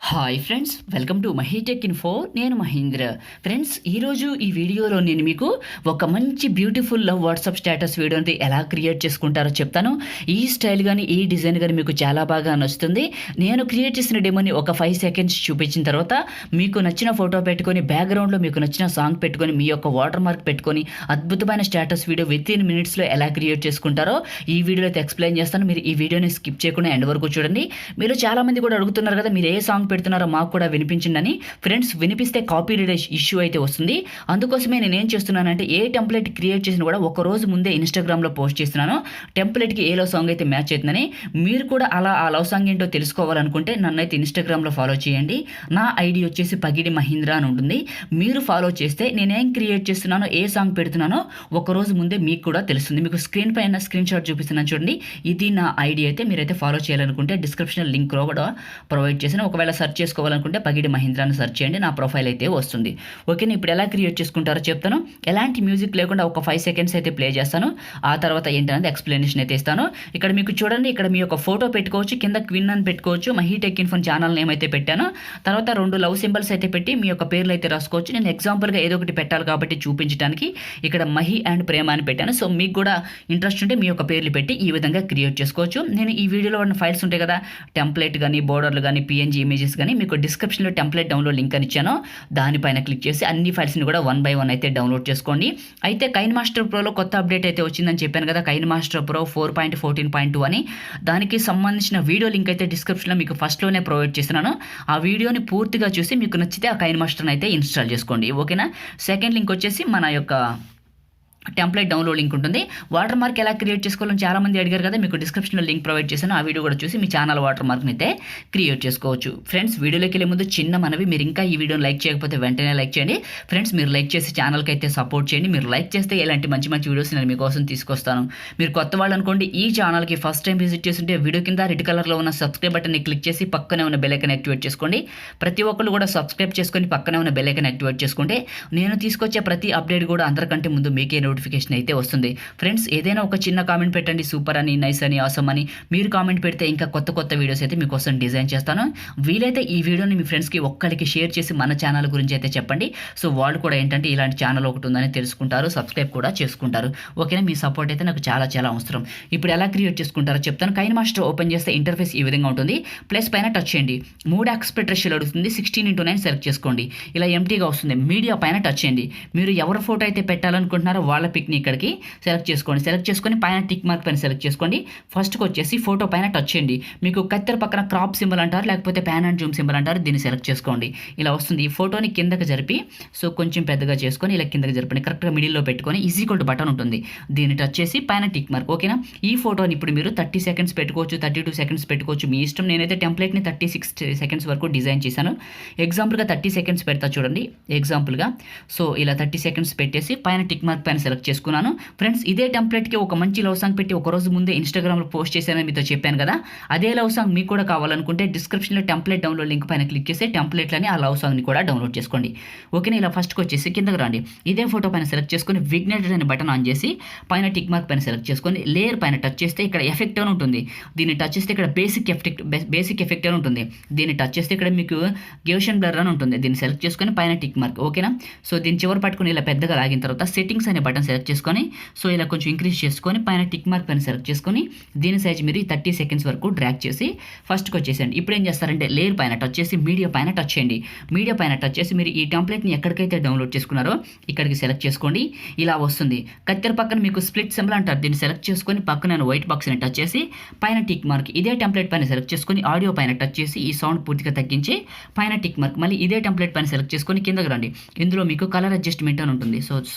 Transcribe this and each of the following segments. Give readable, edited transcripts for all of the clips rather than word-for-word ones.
Hi friends, welcome to Mahi tech info. నేను Mahindra. Friends, ఈరోజు ఈ వీడియోలో నేను మీకు ఒక మంచి బ్యూటిఫుల్ లవ్ వాట్సాప్ స్టేటస్ వీడియోని ఎలా క్రియేట్ చేసుకుంటారో చెప్తాను. ఈ స్టైల్ కానీ ఈ డిజైన్ కానీ మీకు చాలా బాగా నచ్చుతుంది. నేను క్రియేట్ చేసిన డెమోని ఒక 5 సెకండ్స్ చూపించిన తర్వాత మీకు నచ్చిన ఫోటో పెట్టుకొని బ్యాక్గ్రౌండ్లో మీకు నచ్చిన సాంగ్ పెట్టుకొని మీ యొక్క వాటర్ మార్క్ పెట్టుకొని అద్భుతమైన స్టేటస్ వీడియో వితిన్ మినిట్స్లో ఎలా క్రియేట్ చేసుకుంటారో ఈ వీడియోలో అయితే ఎక్స్ప్లెయిన్ చేస్తాను. మీరు ఈ వీడియోని స్కిప్ చేయకుండా ఎండ్ వరకు చూడండి. మీరు చాలామంది కూడా అడుగుతున్నారు కదా, మీరు ఏ సాంగ్ పెడుతున్నారో మాకు కూడా వినిపించిందని. ఫ్రెండ్స్, వినిపిస్తే కాపీ రైట్ ఇష్యూ అయితే వస్తుంది. అందుకోసమే నేను ఏం చేస్తున్నానంటే ఏ టెంప్లెట్ క్రియేట్ చేసినా కూడా ఒక రోజు ముందే ఇన్స్టాగ్రామ్లో పోస్ట్ చేస్తున్నాను. టెంప్లెట్కి ఏ లవ్ సాంగ్ అయితే మ్యాచ్ అవుతుందని. మీరు కూడా అలా ఆ లవ్ సాంగ్ ఏంటో తెలుసుకోవాలనుకుంటే నన్నైతే ఇన్స్టాగ్రామ్లో ఫాలో చేయండి. నా ఐడి వచ్చేసి పగిడి మహీంద్ర అని ఉంటుంది. మీరు ఫాలో చేస్తే నేనేం క్రియేట్ చేస్తున్నానో ఏ సాంగ్ పెడుతున్నానో ఒక రోజు ముందే మీకు కూడా తెలుస్తుంది. మీకు స్క్రీన్ పైన స్క్రీన్ షాట్ చూపిస్తున్నాను చూడండి. ఇది నా ఐడి. అయితే మీరైతే ఫాలో చేయాలనుకుంటే డిస్క్రిప్షన్ లింక్ కూడా ప్రొవైడ్ చేసిన. ఒకవేళ సెర్చ్ చేసుకోవాలనుకుంటే పగిడి మహీంద్రాని సెర్చ్ చేయండి, నా ప్రొఫైల్ అయితే వస్తుంది. ఓకేనా, ఇప్పుడు ఎలా క్రియేట్ చేసుకుంటారో చెప్తాను. ఎలాంటి మ్యూజిక్ లేకుండా ఒక 5 సెకండ్స్ అయితే ప్లే చేస్తాను. ఆ తర్వాత ఏంటనేది ఎక్స్ప్లెనేషన్ అయితే ఇస్తాను. ఇక్కడ మీకు చూడండి, ఇక్కడ మీ యొక్క ఫోటో పెట్టుకోవచ్చు, కింద క్విన్ అని పెట్టుకోవచ్చు. Mahi tech info channel name అయితే పెట్టాను. తర్వాత 2 లవ్ సింబల్స్ అయితే పెట్టి మీ యొక్క పేర్లు అయితే రాసుకోవచ్చు. నేను ఎగ్జాంపుల్గా ఏదో ఒకటి పెట్టాలి కాబట్టి చూపించడానికి ఇక్కడ మహి అండ్ ప్రేమ అని పెట్టాను. సో మీకు కూడా ఇంట్రెస్ట్ ఉంటే మీ యొక్క పేర్లు పెట్టి ఈ విధంగా క్రియేట్ చేసుకోవచ్చు. నేను ఈ వీడియోలో ఉన్న ఫైల్స్ ఉంటాయి కదా, టెంప్లెట్ కానీ బోర్డర్లు కానీ పిఎన్జీ ఇమేజెస్ కానీ మీకు డిస్క్రిప్షన్లో టెంప్లెట్ డౌన్లోడ్ లింక్ అని ఇచ్చాను. దానిపైన క్లిక్ చేసి అన్ని ఫైల్స్ని కూడా 1 by 1 అయితే డౌన్లోడ్ చేసుకోండి. అయితే కైన్మాస్టర్ ప్రోలో కొత్త అప్డేట్ అయితే వచ్చిందని చెప్పాను కదా, కైన్మాస్టర్ ప్రో 4.14.2 అని. దానికి సంబంధించిన వీడియో లింక్ అయితే డిస్క్రిప్షన్లో మీకు ఫస్ట్లోనే ప్రొవైడ్ చేస్తున్నాను. ఆ వీడియోని పూర్తిగా చూసి మీకు నచ్చితే ఆ కైన్మాస్టర్ని అయితే ఇన్స్టాల్ చేసుకోండి. ఓకేనా. సెకండ్ లింక్ వచ్చేసి మన యొక్క టెంప్లెట్ డౌన్లోడ్ లింక్ ఉంటుంది. వాటర్ మార్క్ ఎలా క్రియేట్ చేసుకోవాలని చాలామంది అడిగారు కదా, మీకు డిస్క్రిప్షన్లో లింక్ ప్రొవైడ్ చేశాను. ఆ వీడియో కూడా చూసి మీ ఛానల్ వాటర్ మార్క్ని అయితే క్రియేట్ చేసుకోవచ్చు. ఫ్రెండ్స్, వీడియోలోకి వెళ్ళే ముందు చిన్న మనవి, మీరు ఇంకా ఈ వీడియోని లైక్ చేయకపోతే వెంటనే లైక్ చేయండి. ఫ్రెండ్స్, మీరు లైక్ చేసి ఛానల్కి అయితే సపోర్ట్ చేయండి. మీరు లైక్ చేస్తే ఇలాంటి మంచి మంచి వీడియోస్ నేను మీకోసం తీసుకొస్తాను. మీరు కొత్త వాళ్ళు అనుకోండి, ఈ ఛానల్కి ఫస్ట్ టైం విజిట్ చేస్తుంటే వీడియో కింద రెడ్ కలర్లో ఉన్న సబ్స్క్రైబ్ బటన్ని క్లిక్ చేసి పక్కనే ఉన్న బెల్ ఐకాన్ యాక్టివేట్ చేసుకోండి. ప్రతి ఒక్కరు కూడా సబ్స్క్రైబ్ చేసుకొని పక్కనే ఉన్న బెల్ ఐకాన్ యాక్టివేట్ చేసుకుంటే నేను తీసుకొచ్చే ప్రతి అప్డేట్ కూడా అందరికంటే ముందు మీకే నోటిఫికేషన్ అయితే వస్తుంది. ఫ్రెండ్స్, ఏదైనా ఒక చిన్న కామెంట్ పెట్టండి, సూపర్ అని, నైస్ అని, ఆసమ్ అని. మీరు కామెంట్ పెడితే ఇంకా కొత్త కొత్త వీడియోస్ అయితే మీకోసం డిజైన్ చేస్తాను. వీలైతే ఈ వీడియోని మీ ఫ్రెండ్స్కి ఒక్కరికి షేర్ చేసి మన ఛానల్ గురించి అయితే చెప్పండి. సో వాళ్ళు కూడా ఏంటంటే ఇలాంటి ఛానల్ ఒకటి ఉందని తెలుసుకుంటారు, సబ్స్క్రైబ్ కూడా చేసుకుంటారు. ఓకేనా, మీ సపోర్ట్ అయితే నాకు చాలా చాలా అవసరం. ఇప్పుడు ఎలా క్రియేట్ చేసుకుంటారో చెప్తాను. కైన్మాస్టర్ ఓపెన్ చేస్తే ఇంటర్ఫేస్ ఈ విధంగా ఉంటుంది. ప్లస్ పైన టచ్ చేయండి. 3 ఆస్పెక్ట్ రేషియోలో అడుగుతుంది. 16:9 సెలెక్ట్ చేసుకోండి. ఇలా ఎంటీగా వస్తుంది. మీడియా పైన టచ్ చేయండి. మీరు ఎవరి ఫోటో అయితే పెట్టాలనుకుంటున్నారో వాళ్ళ పిక్ని ఇక్కడికి సెలెక్ట్ చేసుకొని పైన టిక్ మార్క్ పైన సెలెక్ట్ చేసుకోండి. ఫస్ట్కి వచ్చేసి ఫోటో పైన టచ్ చేయండి. మీకు కత్తెర పక్కన క్రాప్ సింబల్ అంటారు, లేకపోతే ప్యాన్ అండ్ జూమ్ సింబల్ అంటారు. దీన్ని సెలెక్ట్ చేసుకోండి. ఇలా వస్తుంది. ఈ ఫోటోని కిందకి జరిపి సో కొంచెం పెద్దగా చేసుకొని ఇలా కిందకి జరపండి. కరెక్ట్గా మిడిల్లో పెట్టుకొని ఈజీక్వల్ టు బటన్ ఉంటుంది, దీన్ని టచ్ చేసి పైన టిక్ మార్క్. ఓకేనా. ఈ ఫోటోని ఇప్పుడు మీరు 30 సెకండ్స్ పెట్టుకోవచ్చు, 32 సెకండ్స్ పెట్టుకోవచ్చు, మీ ఇష్టం. నేనైతే టెంప్లెట్ని 36 సెకండ్స్ వరకు డిజైన్ చేశాను. ఎగ్జాంపుల్గా 30 సెకండ్స్ పెడతా చూడండి. ఎగ్జాంపుల్గా సో ఇలా 30 సెకండ్స్ పెట్టేసి పైన టిక్ మార్క్ పైన సెలెక్ట్ చేసుకున్నాను. ఫ్రెండ్స్, ఇదే టెంప్లెట్కి ఒక మంచి లవ్ సాంగ్ పెట్టి ఒక రోజు ముందే ఇన్స్టాగ్రామ్లో పోస్ట్ చేశానని మీతో చెప్పాను కదా, అదే లవ్ సాంగ్ మీకు కూడా కావాలనుకుంటే డిస్క్రిప్షన్లో టెంప్లెట్ డౌన్లోడ్ లింక్ పైన క్లిక్ చేసి టెంప్లెట్లని ఆ లవ్ సాంగ్ని కూడా డౌన్లోడ్ చేసుకోండి. ఓకేనా. ఇలా ఫస్ట్కి వచ్చేసి కిందకి రండి. ఇదే ఫోటో పైన సెలెక్ట్ చేసుకొని విగ్నేటెడ్ అనే బటన్ ఆన్ చేసి పైన టిక్ మార్క్ పైన సెలెక్ట్ చేసుకొని లేయర్ పైన టచ్ చేస్తే ఇక్కడ ఎఫెక్ట్ అని ఉంటుంది. దీన్ని టచ్ చేస్తే ఇక్కడ బేసిక్ ఎఫెక్ట్ అని ఉంటుంది. దీన్ని టచ్ చేస్తే ఇక్కడ మీకు గేషన్ బ్లర్ అని ఉంటుంది. దీన్ని సెలెక్ట్ చేసుకొని పైన టిక్ మార్క్. ఓకేనా. సో దీన్ని చివరి పట్టుకొని ఇలా పెద్దగా లాగిన తర్వాత సెట్టింగ్స్ అనే బటన్ సెలెక్ట్ చేసుకొని సో ఇలా కొంచెం ఇంక్రీజ్ చేసుకొని పైన టిక్ మార్క్ పైన సెలెక్ట్ చేసుకొని దీని సైజ్ మీరు 30 సెకండ్స్ వరకు డ్రాగ్ చేసి ఫస్ట్కి వచ్చేసేయండి. ఇప్పుడు ఏం చేస్తారంటే లేయర్ పైన టచ్ చేసి మీడియా పైన టచ్ చేయండి. మీడియా పైన టచ్ చేసి మీరు ఈ టెంప్లెట్ని ఎక్కడికైతే డౌన్లోడ్ చేసుకున్నారో ఇక్కడికి సెలెక్ట్ చేసుకోండి. ఇలా వస్తుంది. కత్తెర పక్కన మీకు స్ప్లిట్ సింబల్ అంటారు, దీన్ని సెలెక్ట్ చేసుకొని పక్కన వైట్ బాక్స్ని టచ్ చేసి పైన టిక్ మార్క్. ఇదే టెంప్లెట్ పైన సెలెక్ట్ చేసుకొని ఆడియో పైన టచ్ చేసి ఈ సౌండ్ పూర్తిగా తగ్గించి పైన టిక్ మార్క్. మళ్ళీ ఇదే టెంప్లెట్ పైన సెలెక్ట్ చేసుకొని కిందకి రండి. ఇందులో మీకు కలర్ అడ్జస్ట్మెంట్ అని ఉంటుంది.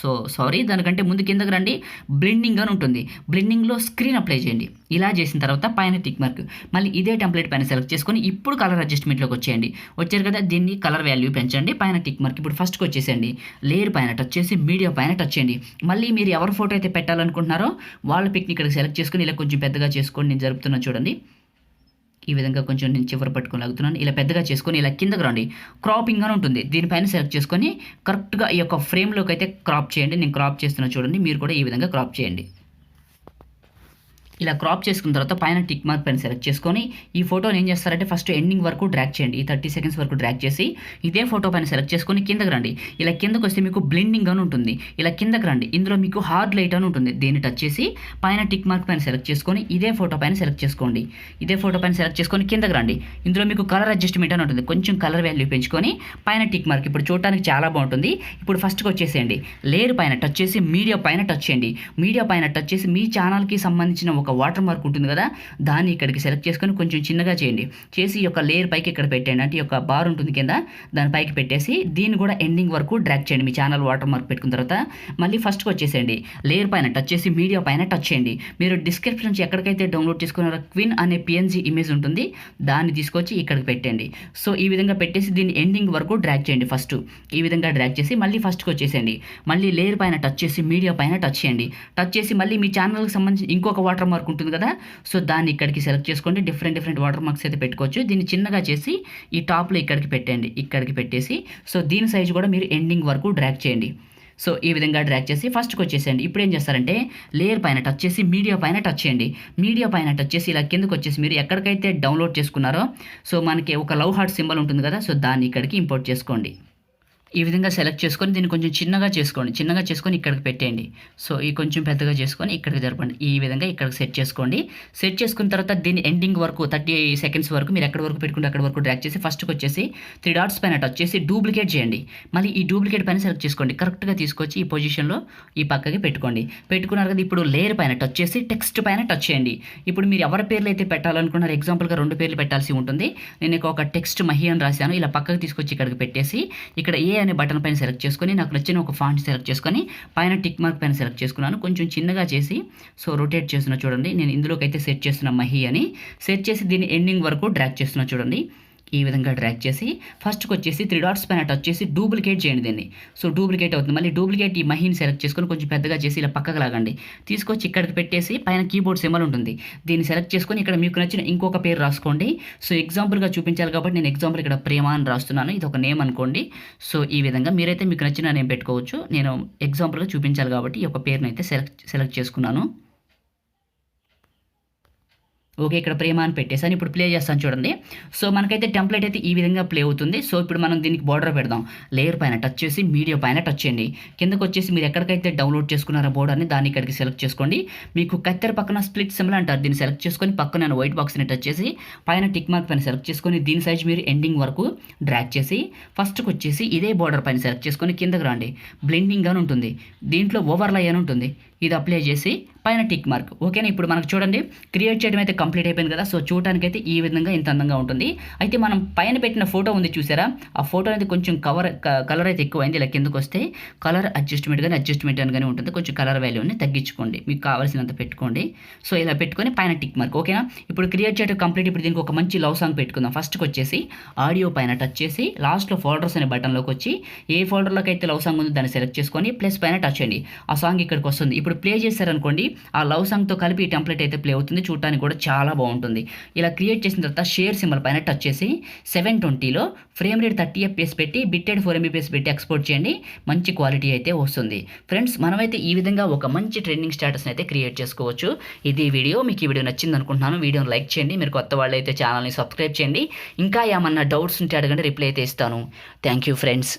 సారీ దానికంటే ముందు కిందకి రండి. బ్లెండింగ్ అని ఉంటుంది. బ్లెండింగ్లో స్క్రీన్ అప్లై చేయండి. ఇలా చేసిన తర్వాత పైన టిక్ మార్క్. మళ్ళీ ఇదే టెంప్లెట్ పైన సెలెక్ట్ చేసుకొని ఇప్పుడు కలర్ అడ్జస్ట్మెంట్లోకి వచ్చేయండి. వచ్చారు కదా, దీన్ని కలర్ వాల్యూ పెంచండి. పైన టిక్ మార్క్. ఇప్పుడు ఫస్ట్కి వచ్చేసేయండి. లేయర్ పైన టచ్ చేసి మీడియా పైన టచ్ చేయండి. మళ్ళీ మీరు ఎవరి ఫోటో అయితే పెట్టాలనుకుంటున్నారో వాళ్ళ పిక్ని ఇక్కడ సెలెక్ట్ చేసుకొని ఇలా కొంచెం పెద్దగా చేసుకొని నేను జరుపుతున్నా చూడండి. ఈ విధంగా కొంచెం నేను చివరి పట్టుకొని లాగుతున్నాను. ఇలా పెద్దగా చేసుకొని ఇలా కిందకు రండి. క్రాపింగ్ అని ఉంటుంది, దీనిపైన సెలెక్ట్ చేసుకొని కరెక్ట్గా ఈ యొక్క ఫ్రేమ్లోకి అయితే క్రాప్ చేయండి. నేను క్రాప్ చేస్తున్నా చూడండి. మీరు కూడా ఈ విధంగా క్రాప్ చేయండి. ఇలా క్రాప్ చేసుకున్న తర్వాత పైన టిక్ మార్క్ పైన సెలెక్ట్ చేసుకొని ఈ ఫోటోని ఏం చేస్తారంటే ఫస్ట్ ఎండింగ్ వరకు డ్రాగ్ చేయండి. ఈ 30 సెకండ్స్ వరకు డ్రాగ్ చేసి ఇదే ఫోటో పైన సెలెక్ట్ చేసుకొని కిందకి రండి. ఇలా కిందకు వస్తే మీకు బ్లెండింగ్ అని ఉంటుంది. ఇలా కిందకి రండి. ఇందులో మీకు హార్డ్ లైట్ అని ఉంటుంది. దీన్ని టచ్ చేసి పైన టిక్ మార్క్ పైన సెలెక్ట్ చేసుకొని ఇదే ఫోటో పైన సెలెక్ట్ చేసుకోండి. ఇదే ఫోటో పైన సెలెక్ట్ చేసుకొని కిందకి రండి. ఇందులో మీకు కలర్ అడ్జస్ట్మెంట్ అని ఉంటుంది. కొంచెం కలర్ వాల్యూ పెంచుకొని పైన టిక్ మార్క్ ఇప్పుడు చూడడానికి చాలా బాగుంటుంది. ఇప్పుడు ఫస్ట్కి వచ్చేసేయండి. లేయర్ పైన టచ్ చేసి మీడియా పైన టచ్ చేయండి. మీడియా పైన టచ్ చేసి మీ ఛానల్కి సంబంధించిన ఒక వాటర్ మార్క్ ఉంటుంది కదా, దాన్ని ఇక్కడికి సెలెక్ట్ చేసుకొని కొంచెం చిన్నగా చేయండి. చేసి ఈ యొక్క లేయర్ పైకి ఇక్కడ పెట్టండి. అంటే ఈ యొక్క బార్ ఉంటుంది కింద, దాని పైకి పెట్టేసి దీన్ని కూడా ఎండింగ్ వరకు డ్రాగ్ చేయండి. మీ ఛానల్ వాటర్ మార్క్ పెట్టుకున్న తర్వాత మళ్ళీ ఫస్ట్కి వచ్చేసేయండి. లేయర్ పైన టచ్ చేసి మీడియా పైన టచ్ చేయండి. మీరు డిస్క్రిప్షన్ నుంచి ఎక్కడికైతే డౌన్లోడ్ చేసుకున్నారో క్వీన్ అనే పిఎన్జీ ఇమేజ్ ఉంటుంది, దాన్ని తీసుకొచ్చి ఇక్కడికి పెట్టండి. సో ఈ విధంగా పెట్టేసి దీన్ని ఎండింగ్ వరకు డ్రాగ్ చేయండి. ఫస్ట్ ఈ విధంగా డ్రాగ్ చేసి మళ్ళీ ఫస్ట్కి వచ్చేసేయండి. మళ్ళీ లేయర్ పైన టచ్ చేసి మీడియా పైన టచ్ చేయండి. టచ్ చేసి మళ్ళీ మీ ఛానల్కి సంబంధించి ఇంకొక వాటర్ మార్క్ ఉంటుంది కదా, సో దాన్ని ఇక్కడికి సెలెక్ట్ చేసుకోండి. డిఫరెంట్ వాటర్ మార్క్స్ అయితే పెట్టుకోవచ్చు. దీన్ని చిన్నగా చేసి ఈ టాప్లో ఇక్కడికి పెట్టండి. ఇక్కడికి పెట్టేసి సో దీని సైజు కూడా మీరు ఎండింగ్ వరకు డ్రాగ్ చేయండి. సో ఈ విధంగా డ్రాగ్ చేసి ఫస్ట్కి వచ్చేసేయండి. ఇప్పుడు ఏం చేస్తారంటే లేయర్ పైన టచ్ చేసి మీడియా పైన టచ్ చేయండి. మీడియా పైన టచ్ చేసి ఇలా కిందకు వచ్చేసి మీరు ఎక్కడికైతే డౌన్లోడ్ చేసుకున్నారో సో మనకి ఒక లవ్ హార్ట్ సింబల్ ఉంటుంది కదా, సో దాన్ని ఇక్కడికి ఇంపోర్ట్ చేసుకోండి. ఈ విధంగా సెలెక్ట్ చేసుకొని దీన్ని కొంచెం చిన్నగా చేసుకొని ఇక్కడికి పెట్టేయండి. సో ఈ కొంచెం పెద్దగా చేసుకొని ఇక్కడికి జరపండి. ఈ విధంగా ఇక్కడికి సెట్ చేసుకోండి. సెట్ చేసుకున్న తర్వాత దీన్ని ఎండింగ్ వరకు 30 సెకండ్స్ వరకు మీరు ఎక్కడి వరకు పెట్టుకుంటే అక్కడి వరకు డ్రాగ్ చేసి ఫస్ట్కి వచ్చేసి 3 డాట్స్ పైన టచ్ చేసి డూప్లికేట్ చేయండి. మళ్ళీ ఈ డూప్లికేట్ పైన సెలెక్ట్ చేసుకోండి. కరెక్ట్గా తీసుకొచ్చి ఈ పొజిషన్లో ఈ పక్కకి పెట్టుకోండి. పెట్టుకున్నారు కదా, ఇప్పుడు లేయర్ పైన టచ్ చేసి టెక్స్ట్ పైన టచ్ చేయండి. ఇప్పుడు మీరు ఎవరి పేర్లు అయితే పెట్టాలనుకున్నారు, ఎగ్జాంపుల్గా 2 పేర్లు పెట్టాల్సి ఉంటుంది. నేను ఒక టెక్స్ట్ మహి అని రాశాను. ఇలా పక్కకి తీసుకొచ్చి ఇక్కడికి పెట్టేసి ఇక్కడ ఏ అనే బటన్ పైన సెలెక్ట్ చేసుకొని నాకు నచ్చిన ఒక ఫాంట్ సెలెక్ట్ చేసుకొని పైన టిక్ మార్క్ పైన సెలెక్ట్ చేసుకున్నాను. కొంచెం చిన్నగా చేసి సో రొటేట్ చేస్తున్నా చూడండి. నేను ఇందులోకి అయితే సెట్ చేస్తున్నా మహి అని. సెట్ చేసి దీన్ని ఎండింగ్ వరకు డ్రాగ్ చేస్తున్నా చూడండి. ఈ విధంగా డ్రాగ్ చేసి ఫస్ట్కి వచ్చేసి 3 డాట్స్ పైన టచ్ చేసి డూప్లికేట్ చేయండి దీన్ని. సో డూప్లికేట్ అవుతుంది. మళ్ళీ డూప్లికేట్ ఈ మహిని సెలెక్ట్ చేసుకొని కొంచెం పెద్దగా చేసి ఇలా పక్కకు లాగండి. తీసుకొచ్చి ఇక్కడికి పెట్టేసి పైన కీబోర్డ్ సింబల్ ఉంటుంది, దీన్ని సెలెక్ట్ చేసుకొని ఇక్కడ మీకు నచ్చిన ఇంకొక పేరు రాసుకోండి. సో ఎగ్జాంపుల్గా చూపించాలి కాబట్టి నేను ఎగ్జాంపుల్ ఇక్కడ ప్రేమ అని రాస్తున్నాను. ఇది ఒక నేమ్ అనుకోండి. సో ఈ విధంగా మీరైతే మీకు నచ్చిన నేమ్ పెట్టుకోవచ్చు. నేను ఎగ్జాంపుల్గా చూపించాలి కాబట్టి ఈ యొక్క పేరుని అయితే సెలెక్ట్ చేసుకున్నాను. ఓకే, ఇక్కడ ప్రేమ అని పెట్టేసాను. ఇప్పుడు ప్లే చేస్తాను చూడండి. సో మనకైతే టెంప్లెట్ అయితే ఈ విధంగా ప్లే అవుతుంది. సో ఇప్పుడు మనం దీనికి బార్డర్ పెడదాం. లేయర్ పైన టచ్ చేసి మీడియా పైన టచ్ చేయండి. కిందకు వచ్చేసి మీరు ఎక్కడికైతే డౌన్లోడ్ చేసుకున్నారో బోర్డర్ని దాన్ని ఇక్కడికి సెలెక్ట్ చేసుకోండి. మీకు కత్తెర పక్కన స్ప్లిట్ సింబల్ అంటారు, దీన్ని సెలెక్ట్ చేసుకొని పక్కన వైట్ బాక్స్ని టచ్ చేసి పైన టిక్ మార్క్ పైన సెలెక్ట్ చేసుకొని దీని సైజ్ మీరు ఎండింగ్ వరకు డ్రాగ్ చేసి ఫస్ట్కి వచ్చేసి ఇదే బార్డర్ పైన సెలెక్ట్ చేసుకొని కిందకు రండి. బ్లెండింగ్ అని ఉంటుంది, దీంట్లో ఓవర్లై అని ఉంటుంది, ఇది అప్లై చేసి పైన టిక్ మార్క్. ఓకేనా, ఇప్పుడు మనకు చూడండి క్రియేట్ చేయడం అయితే కంప్లీట్ అయిపోయింది కదా. సో చూడడానికి అయితే ఈ విధంగా ఇంత అందంగా ఉంటుంది. అయితే మనం పైన పెట్టిన ఫోటో ఉంది చూసారా, ఆ ఫోటో అనేది కొంచెం కలర్ అయితే ఎక్కువైంది. ఇలా కిందకు వస్తే కలర్ అడ్జస్ట్మెంట్ అని కానీ ఉంటుంది. కొంచెం కలర్ వాల్యూని తగ్గించుకోండి, మీకు కావాల్సినంత పెట్టుకోండి. సో ఇలా పెట్టుకొని పైన టిక్ మార్క్. ఓకేనా, ఇప్పుడు క్రియేట్ చేయడం కంప్లీట్. ఇప్పుడు దీనికి ఒక మంచి లవ్ సాంగ్ పెట్టుకుందాం. ఫస్ట్కి వచ్చేసి ఆడియో పైన టచ్ చేసి లాస్ట్లో ఫోల్డర్స్ అనే బటన్లోకి వచ్చి ఏ ఫోల్డర్లోకి అయితే లవ్ సాంగ్ ఉందో దాన్ని సెలెక్ట్ చేసుకొని ప్లస్ పైన టచ్ చేయండి. ఆ సాంగ్ ఇక్కడికి వస్తుంది. ఇప్పుడు ప్లే చేశారనుకోండి, ఆ లవ్ సాంగ్తో కలిపి ఈ టెంప్లెట్ అయితే ప్లే అవుతుంది. చూడటానికి కూడా చాలా బాగుంటుంది. ఇలా క్రియేట్ చేసిన తర్వాత షేర్ సింబల్ పైన టచ్ చేసి 720లో ఫ్రేమ్ రేట్ 30 FPS పెట్టి బిట్టెడ్ 4 MB పెట్టి ఎక్స్పోర్ట్ చేయండి. మంచి క్వాలిటీ అయితే వస్తుంది. ఫ్రెండ్స్, మనమైతే ఈ విధంగా ఒక మంచి ట్రెండింగ్ స్టేటస్ని అయితే క్రియేట్ చేసుకోవచ్చు. ఇది వీడియో మీకు ఈ వీడియో నచ్చింది అనుకుంటున్నాను. వీడియోని లైక్ చేయండి. మీరు కొత్త వాళ్ళు అయితే ఛానల్ని సబ్స్క్రైబ్ చేయండి. ఇంకా ఏమన్నా డౌట్స్ ఉంటే అడగండి, రిప్లై అయితే ఇస్తాను. Thank you friends.